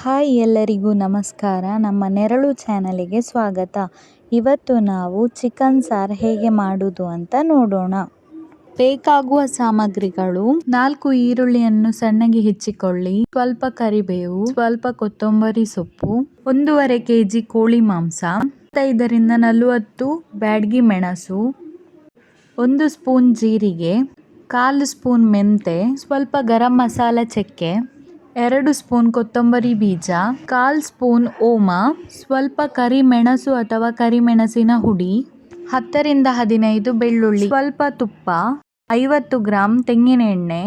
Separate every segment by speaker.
Speaker 1: Hi ಎಲ್ಲರಿಗೂ ನಮಸ್ಕಾರ. ನಮ್ಮ ನೆರಳು ಚಾನಲಿಗೆ ಸ್ವಾಗತ. ಇವತ್ತು ನಾವು ಚಿಕನ್ ಸಾರು ಹೇಗೆ ಮಾಡೋದು ಅಂತ ನೋಡೋಣ. ಬೇಕಾಗುವ ಸಾಮಗ್ರಿಗಳು: 4 ಈರುಳ್ಳಿಯನ್ನು ಸಣ್ಣಗೆ ಹೆಚ್ಚಿಕೊಳ್ಳಿ, ಸ್ವಲ್ಪ ಕರಿಬೇವು, ಸ್ವಲ್ಪ ಕೊತ್ತಂಬರಿ ಸೊಪ್ಪು, 1.5 kg ಕೋಳಿ ಮಾಂಸ, 35 ರಿಂದ 40 ಬ್ಯಾಡಗಿ ಮೆಣಸು, 1 ಸ್ಪೂನ್ ಜೀರಿಗೆ, 1/4 ಸ್ಪೂನ್ ಮೆಂತೆ, ಸ್ವಲ್ಪ ಗರಂ ಮಸಾಲ ಚಕ್ಕೆ, 2 ಸ್ಪೂನ್ ಕೊತ್ತಂಬರಿ ಬೀಜ, 1/4 ಸ್ಪೂನ್ ಓಮ, ಸ್ವಲ್ಪ ಕರಿಮೆಣಸು ಅಥವಾ ಕರಿಮೆಣಸಿನ ಹುಡಿ, 10 ರಿಂದ 15 ಬೆಳ್ಳುಳ್ಳಿ, ಸ್ವಲ್ಪ ತುಪ್ಪ, 50 ಗ್ರಾಂ ತೆಂಗಿನ ಎಣ್ಣೆ,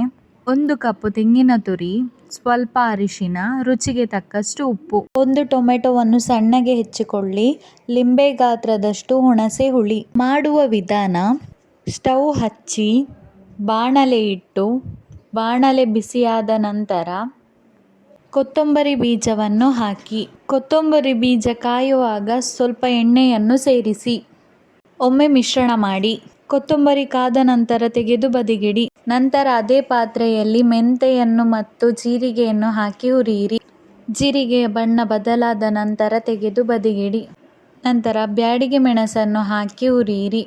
Speaker 1: 1 ಕಪ್ ತೆಂಗಿನ ತುರಿ, ಸ್ವಲ್ಪ ಅರಿಶಿನ, ರುಚಿಗೆ ತಕ್ಕಷ್ಟು ಉಪ್ಪು. 1 ಟೊಮೆಟೊವನ್ನು ಸಣ್ಣಗೆ ಹೆಚ್ಚಿಕೊಳ್ಳಿ, ಲಿಂಬೆ ಗಾತ್ರದಷ್ಟು ಹುಣಸೆ ಹುಳಿ. ಮಾಡುವ ವಿಧಾನ: ಸ್ಟವ್ ಹಚ್ಚಿ ಬಾಣಲೆ ಇಟ್ಟು, ಬಾಣಲೆ ಬಿಸಿಯಾದ ನಂತರ ಕೊತ್ತಂಬರಿ ಬೀಜವನ್ನು ಹಾಕಿ, ಕೊತ್ತಂಬರಿ ಬೀಜ ಕಾಯುವಾಗ ಸ್ವಲ್ಪ ಎಣ್ಣೆಯನ್ನು ಸೇರಿಸಿ ಒಮ್ಮೆ ಮಿಶ್ರಣ ಮಾಡಿ. ಕೊತ್ತಂಬರಿ ಕಾದ ನಂತರ ತೆಗೆದು ಬದಿಗಿಡಿ. ನಂತರ ಅದೇ ಪಾತ್ರೆಯಲ್ಲಿ ಮೆಂತೆಯನ್ನು ಮತ್ತು ಜೀರಿಗೆಯನ್ನು ಹಾಕಿ ಹುರಿಯಿರಿ. ಜೀರಿಗೆಯ ಬಣ್ಣ ಬದಲಾದ ನಂತರ ತೆಗೆದು ಬದಿಗಿಡಿ. ನಂತರ ಬ್ಯಾಡಗಿ ಮೆಣಸನ್ನು ಹಾಕಿ ಹುರಿಯಿರಿ.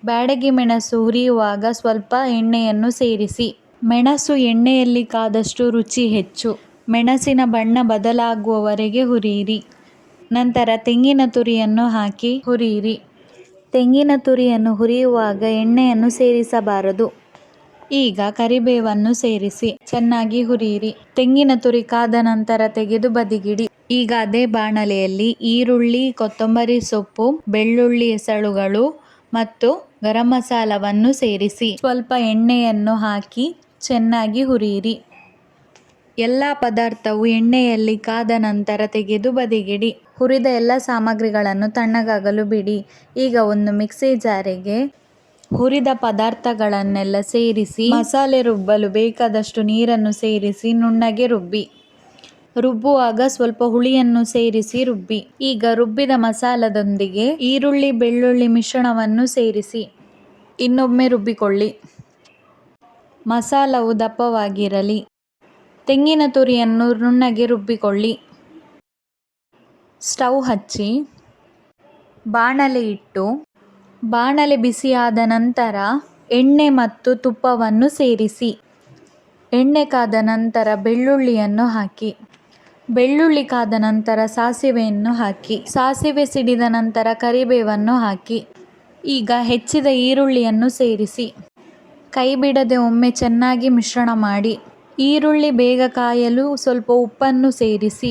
Speaker 1: ಬ್ಯಾಡಗಿ ಮೆಣಸು ಹುರಿಯುವಾಗ ಸ್ವಲ್ಪ ಎಣ್ಣೆಯನ್ನು ಸೇರಿಸಿ. ಮೆಣಸು ಎಣ್ಣೆಯಲ್ಲಿ ಕಾದಷ್ಟು ರುಚಿ ಹೆಚ್ಚು. ಮೆಣಸಿನ ಬಣ್ಣ ಬದಲಾಗುವವರೆಗೆ ಹುರಿಯಿರಿ. ನಂತರ ತೆಂಗಿನ ತುರಿಯನ್ನು ಹಾಕಿ ಹುರಿಯಿರಿ. ತೆಂಗಿನ ತುರಿಯನ್ನು ಹುರಿಯುವಾಗ ಎಣ್ಣೆಯನ್ನು ಸೇರಿಸಬಾರದು. ಈಗ ಕರಿಬೇವನ್ನು ಸೇರಿಸಿ ಚೆನ್ನಾಗಿ ಹುರಿಯಿರಿ. ತೆಂಗಿನ ತುರಿ ಕಾದ ನಂತರ ತೆಗೆದು ಬದಿಗಿಡಿ. ಈಗ ಅದೇ ಬಾಣಲೆಯಲ್ಲಿ ಈರುಳ್ಳಿ, ಕೊತ್ತಂಬರಿ ಸೊಪ್ಪು, ಬೆಳ್ಳುಳ್ಳಿ ಎಸಳುಗಳು ಮತ್ತು ಗರಂ ಮಸಾಲವನ್ನು ಸೇರಿಸಿ ಸ್ವಲ್ಪ ಎಣ್ಣೆಯನ್ನು ಹಾಕಿ ಚೆನ್ನಾಗಿ ಹುರಿಯಿರಿ. ಎಲ್ಲ ಪದಾರ್ಥವು ಎಣ್ಣೆಯಲ್ಲಿ ಕಾದ ನಂತರ ತೆಗೆದು ಬದಿಗಿಡಿ. ಹುರಿದ ಎಲ್ಲ ಸಾಮಗ್ರಿಗಳನ್ನು ತಣ್ಣಗಾಗಲು ಬಿಡಿ. ಈಗ ಒಂದು ಮಿಕ್ಸಿ ಜಾರಿಗೆ ಹುರಿದ ಪದಾರ್ಥಗಳನ್ನೆಲ್ಲ ಸೇರಿಸಿ ಮಸಾಲೆ ರುಬ್ಬಲು ಬೇಕಾದಷ್ಟು ನೀರನ್ನು ಸೇರಿಸಿ ನುಣ್ಣಗೆ ರುಬ್ಬಿ. ರುಬ್ಬುವಾಗ ಸ್ವಲ್ಪ ಹುಳಿಯನ್ನು ಸೇರಿಸಿ ರುಬ್ಬಿ. ಈಗ ರುಬ್ಬಿದ ಮಸಾಲದೊಂದಿಗೆ ಈರುಳ್ಳಿ ಬೆಳ್ಳುಳ್ಳಿ ಮಿಶ್ರಣವನ್ನು ಸೇರಿಸಿ ಇನ್ನೊಮ್ಮೆ ರುಬ್ಬಿಕೊಳ್ಳಿ. ಮಸಾಲವು ದಪ್ಪವಾಗಿರಲಿ. ತೆಂಗಿನ ತುರಿಯನ್ನು ನುಣ್ಣಗೆ ರುಬ್ಬಿಕೊಳ್ಳಿ. ಸ್ಟವ್ ಹಚ್ಚಿ ಬಾಣಲೆ ಇಟ್ಟು, ಬಾಣಲೆ ಬಿಸಿಯಾದ ನಂತರ ಎಣ್ಣೆ ಮತ್ತು ತುಪ್ಪವನ್ನು ಸೇರಿಸಿ. ಎಣ್ಣೆ ಕಾದ ನಂತರ ಬೆಳ್ಳುಳ್ಳಿಯನ್ನು ಹಾಕಿ. ಬೆಳ್ಳುಳ್ಳಿ ಕಾದ ನಂತರ ಸಾಸಿವೆಯನ್ನು ಹಾಕಿ. ಸಾಸಿವೆ ಸಿಡಿದ ನಂತರ ಕರಿಬೇವನ್ನು ಹಾಕಿ. ಈಗ ಹೆಚ್ಚಿದ ಈರುಳ್ಳಿಯನ್ನು ಸೇರಿಸಿ ಕೈ ಬಿಡದೆ ಒಮ್ಮೆ ಚೆನ್ನಾಗಿ ಮಿಶ್ರಣ ಮಾಡಿ. ಈರುಳ್ಳಿ ಬೇಗ ಕಾಯಲು ಸ್ವಲ್ಪ ಉಪ್ಪನ್ನು ಸೇರಿಸಿ.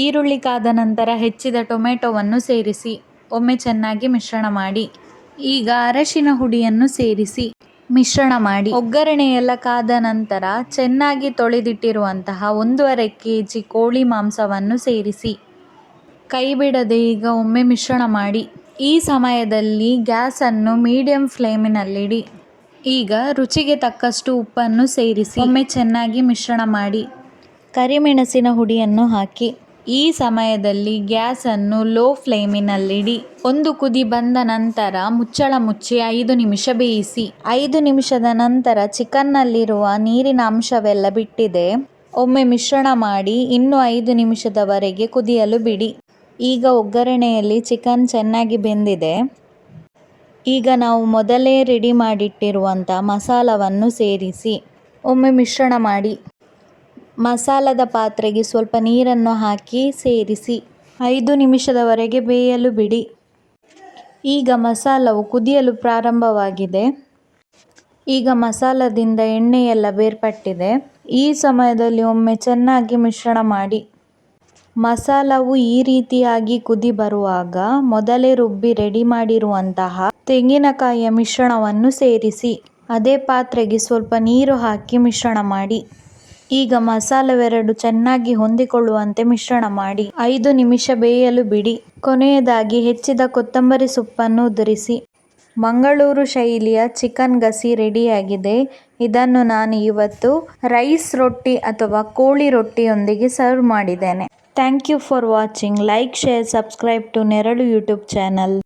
Speaker 1: ಈರುಳ್ಳಿ ಕಾದ ನಂತರ ಹೆಚ್ಚಿದ ಟೊಮೆಟೊವನ್ನು ಸೇರಿಸಿ ಒಮ್ಮೆ ಚೆನ್ನಾಗಿ ಮಿಶ್ರಣ ಮಾಡಿ. ಈಗ ಅರಶಿನ ಹುಡಿಯನ್ನು ಸೇರಿಸಿ ಮಿಶ್ರಣ ಮಾಡಿ. ಒಗ್ಗರಣೆಯೆಲ್ಲ ಕಾದ ನಂತರ ಚೆನ್ನಾಗಿ ತೊಳೆದಿಟ್ಟಿರುವಂತಹ 1.5 kg ಕೋಳಿ ಮಾಂಸವನ್ನು ಸೇರಿಸಿ ಕೈ ಬಿಡದೆ ಈಗ ಒಮ್ಮೆ ಮಿಶ್ರಣ ಮಾಡಿ. ಈ ಸಮಯದಲ್ಲಿ ಗ್ಯಾಸನ್ನು ಮೀಡಿಯಂ ಫ್ಲೇಮಿನಲ್ಲಿಡಿ. ಈಗ ರುಚಿಗೆ ತಕ್ಕಷ್ಟು ಉಪ್ಪನ್ನು ಸೇರಿಸಿ ಒಮ್ಮೆ ಚೆನ್ನಾಗಿ ಮಿಶ್ರಣ ಮಾಡಿ. ಕರಿಮೆಣಸಿನ ಹುಡಿಯನ್ನು ಹಾಕಿ. ಈ ಸಮಯದಲ್ಲಿ ಗ್ಯಾಸನ್ನು ಲೋ ಫ್ಲೇಮಿನಲ್ಲಿಡಿ. ಒಂದು ಕುದಿ ಬಂದ ನಂತರ ಮುಚ್ಚಳ ಮುಚ್ಚಿ 5 ನಿಮಿಷ ಬೇಯಿಸಿ. 5 ನಿಮಿಷದ ನಂತರ ಚಿಕನ್ನಲ್ಲಿರುವ ನೀರಿನ ಅಂಶವೆಲ್ಲ ಬಿಟ್ಟಿದೆ. ಒಮ್ಮೆ ಮಿಶ್ರಣ ಮಾಡಿ ಇನ್ನು 5 ನಿಮಿಷದವರೆಗೆ ಕುದಿಯಲು ಬಿಡಿ. ಈಗ ಒಗ್ಗರಣೆಯಲ್ಲಿ ಚಿಕನ್ ಚೆನ್ನಾಗಿ ಬೆಂದಿದೆ. ಈಗ ನಾವು ಮೊದಲೇ ರೆಡಿ ಮಾಡಿಟ್ಟಿರುವಂಥ ಮಸಾಲವನ್ನು ಸೇರಿಸಿ ಒಮ್ಮೆ ಮಿಶ್ರಣ ಮಾಡಿ. ಮಸಾಲದ ಪಾತ್ರೆಗೆ ಸ್ವಲ್ಪ ನೀರನ್ನು ಹಾಕಿ ಸೇರಿಸಿ 5 ನಿಮಿಷದವರೆಗೆ ಬೇಯಲು ಬಿಡಿ. ಈಗ ಮಸಾಲವು ಕುದಿಯಲು ಪ್ರಾರಂಭವಾಗಿದೆ. ಈಗ ಮಸಾಲದಿಂದ ಎಣ್ಣೆಯೆಲ್ಲ ಬೇರ್ಪಟ್ಟಿದೆ. ಈ ಸಮಯದಲ್ಲಿ ಒಮ್ಮೆ ಚೆನ್ನಾಗಿ ಮಿಶ್ರಣ ಮಾಡಿ. ಮಸಾಲವು ಈ ರೀತಿಯಾಗಿ ಕುದಿ ಬರುವಾಗ ಮೊದಲೇ ರುಬ್ಬಿ ರೆಡಿ ಮಾಡಿರುವಂತಹ ತೆಂಗಿನಕಾಯಿಯ ಮಿಶ್ರಣವನ್ನು ಸೇರಿಸಿ ಅದೇ ಪಾತ್ರೆಗೆ ಸ್ವಲ್ಪ ನೀರು ಹಾಕಿ ಮಿಶ್ರಣ ಮಾಡಿ. ಈಗ ಮಸಾಲವೆರಡು ಚೆನ್ನಾಗಿ ಹೊಂದಿಕೊಳ್ಳುವಂತೆ ಮಿಶ್ರಣ ಮಾಡಿ 5 ನಿಮಿಷ ಬೇಯಲು ಬಿಡಿ. ಕೊನೆಯದಾಗಿ ಹೆಚ್ಚಿದ ಕೊತ್ತಂಬರಿ ಸೊಪ್ಪನ್ನು ಉದುರಿಸಿ. ಮಂಗಳೂರು ಶೈಲಿಯ ಚಿಕನ್ ಗಸಿ ರೆಡಿಯಾಗಿದೆ. ಇದನ್ನು ನಾನು ಇವತ್ತು ರೈಸ್ ರೊಟ್ಟಿ ಅಥವಾ ಕೋಳಿ ರೊಟ್ಟಿಯೊಂದಿಗೆ ಸರ್ವ್ ಮಾಡಿದ್ದೇನೆ. Thank you for watching. Like, share, subscribe to ನೆರಳು ಯೂಟ್ಯೂಬ್ ಚಾನಲ್.